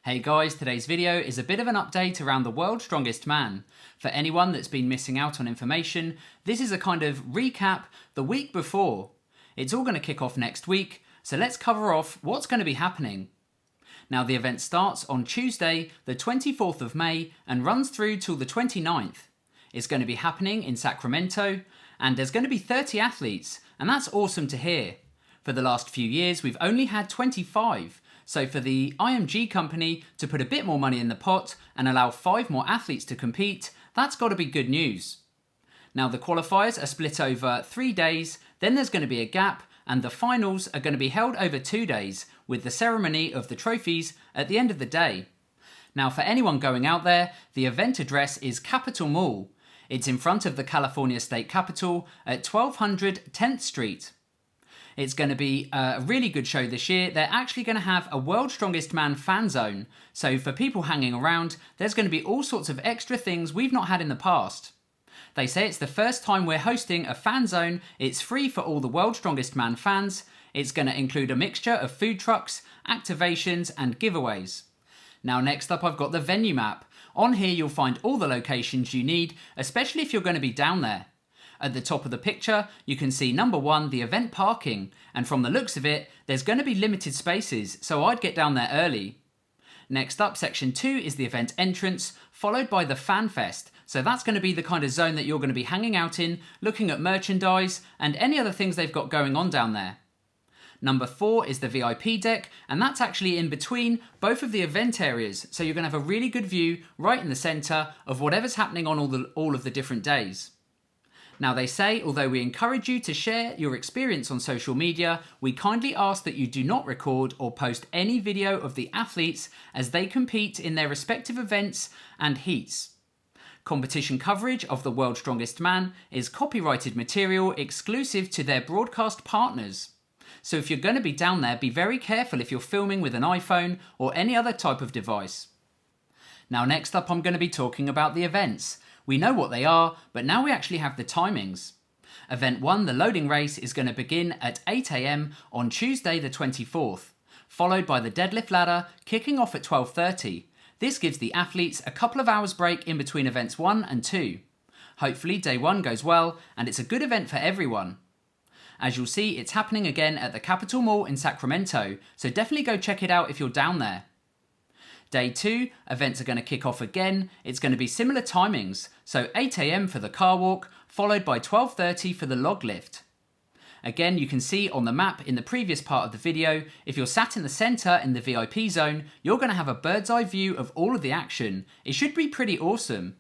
Hey guys, today's video is a bit of an update around the world's strongest man. For anyone that's been missing out on information, this is a kind of recap the week before. It's all going to kick off next week, so let's cover off what's going to be happening. Now the event starts on Tuesday, the 24th of May and runs through till the 29th. It's going to be happening in Sacramento and there's going to be 30 athletes, and that's awesome to hear. For the last few years we've only had 25. So for the IMG company to put a bit more money in the pot and allow 5 more athletes to compete, that's got to be good news. Now the qualifiers are split over 3 days, then there's going to be a gap, and the finals are going to be held over 2 days, with the ceremony of the trophies at the end of the day. Now for anyone going out there, the event address is Capitol Mall. It's in front of the California State Capitol at 1200 10th Street. It's going to be a really good show this year. They're actually going to have a World's Strongest Man fan zone. So for people hanging around, there's going to be all sorts of extra things we've not had in the past. They say it's the first time we're hosting a fan zone. It's free for all the World's Strongest Man fans. It's going to include a mixture of food trucks, activations and giveaways. Now next up I've got the venue map. On here you'll find all the locations you need, especially if you're going to be down there. At the top of the picture, you can see number 1, the event parking, and from the looks of it, there's going to be limited spaces, so I'd get down there early. Next up, section 2 is the event entrance, followed by the Fan Fest, so that's going to be the kind of zone that you're going to be hanging out in, looking at merchandise, and any other things they've got going on down there. Number 4 is the VIP deck, and that's actually in between both of the event areas, so you're going to have a really good view right in the centre of whatever's happening on all of the different days. Now they say, although we encourage you to share your experience on social media, we kindly ask that you do not record or post any video of the athletes as they compete in their respective events and heats. Competition coverage of the World's Strongest Man is copyrighted material exclusive to their broadcast partners. So if you're going to be down there, be very careful if you're filming with an iPhone or any other type of device. Now next up I'm going to be talking about the events. We know what they are, but now we actually have the timings. Event 1, the loading race, is going to begin at 8 AM on Tuesday the 24th, followed by the deadlift ladder kicking off at 12:30. This gives the athletes a couple of hours break in between events 1 and 2. Hopefully day 1 goes well and it's a good event for everyone. As you'll see, it's happening again at the Capitol Mall in Sacramento, so definitely go check it out if you're down there. Day 2, events are going to kick off again. It's going to be similar timings, so 8 AM for the car walk, followed by 12:30 for the log lift. Again, you can see on the map in the previous part of the video, if you're sat in the centre in the VIP zone, you're going to have a bird's eye view of all of the action. It should be pretty awesome.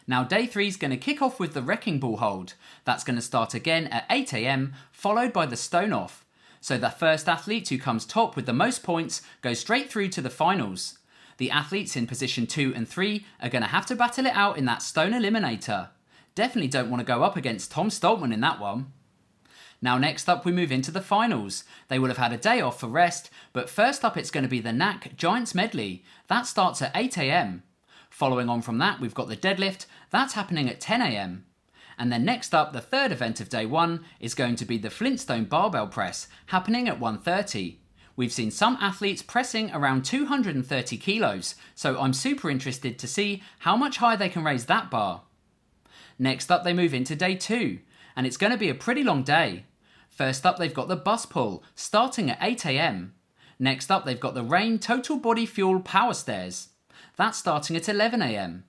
Now day 3 is going to kick off with the wrecking ball hold. That's going to start again at 8 AM, followed by the stone off. So the first athlete who comes top with the most points goes straight through to the finals. The athletes in position 2 and 3 are going to have to battle it out in that stone eliminator. Definitely don't want to go up against Tom Stoltman in that one. Now next up we move into the finals. They will have had a day off for rest, but first up it's going to be the NAC Giants Medley. That starts at 8 AM. Following on from that we've got the deadlift. That's happening at 10 AM. And then next up, the third event of day 1 is going to be the Flintstone Barbell Press, happening at 1:30. We've seen some athletes pressing around 230 kilos, so I'm super interested to see how much higher they can raise that bar. Next up they move into day 2, and it's going to be a pretty long day. First up they've got the bus pull, starting at 8 AM. Next up they've got the Rain Total Body Fuel Power Stairs. That's starting at 11 AM.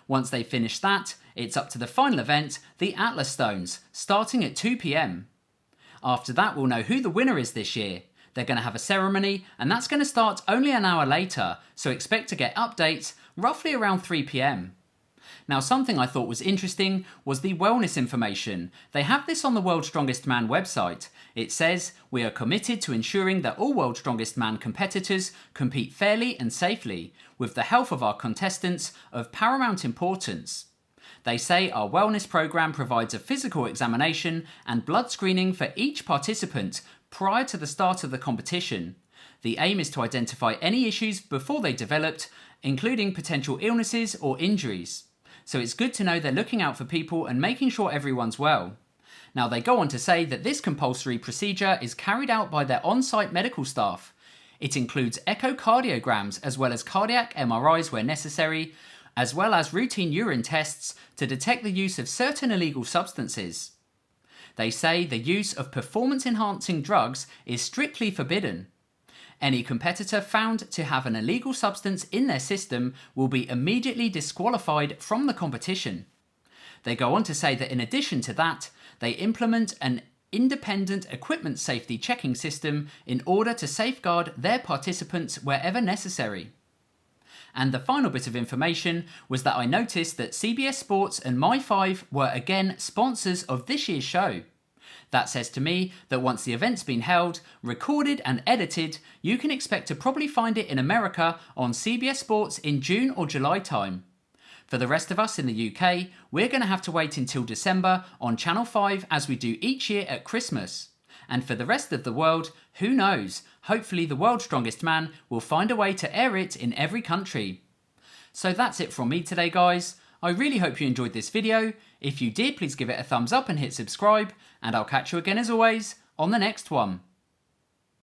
Once they finish that, it's up to the final event, the Atlas Stones, starting at 2 PM. After that we'll know who the winner is this year. They're going to have a ceremony, and that's going to start only an hour later, so expect to get updates roughly around 3 PM. Now something I thought was interesting was the wellness information. They have this on the World's Strongest Man website. It says, "We are committed to ensuring that all World's Strongest Man competitors compete fairly and safely, with the health of our contestants of paramount importance." They say our wellness program provides a physical examination and blood screening for each participant prior to the start of the competition. The aim is to identify any issues before they developed, including potential illnesses or injuries. So it's good to know they're looking out for people and making sure everyone's well. Now they go on to say that this compulsory procedure is carried out by their on-site medical staff. It includes echocardiograms as well as cardiac MRIs where necessary, as well as routine urine tests to detect the use of certain illegal substances. They say the use of performance-enhancing drugs is strictly forbidden. Any competitor found to have an illegal substance in their system will be immediately disqualified from the competition. They go on to say that in addition to that, they implement an independent equipment safety checking system in order to safeguard their participants wherever necessary. And the final bit of information was that I noticed that CBS Sports and My5 were again sponsors of this year's show. That says to me that once the event's been held, recorded and edited, you can expect to probably find it in America on CBS Sports in June or July time. For the rest of us in the UK, we're going to have to wait until December on Channel 5 as we do each year at Christmas. And for the rest of the world, who knows? Hopefully the world's strongest man will find a way to air it in every country. So that's it from me today, guys. I really hope you enjoyed this video. If you did, please give it a thumbs up and hit subscribe, and I'll catch you again as always on the next one.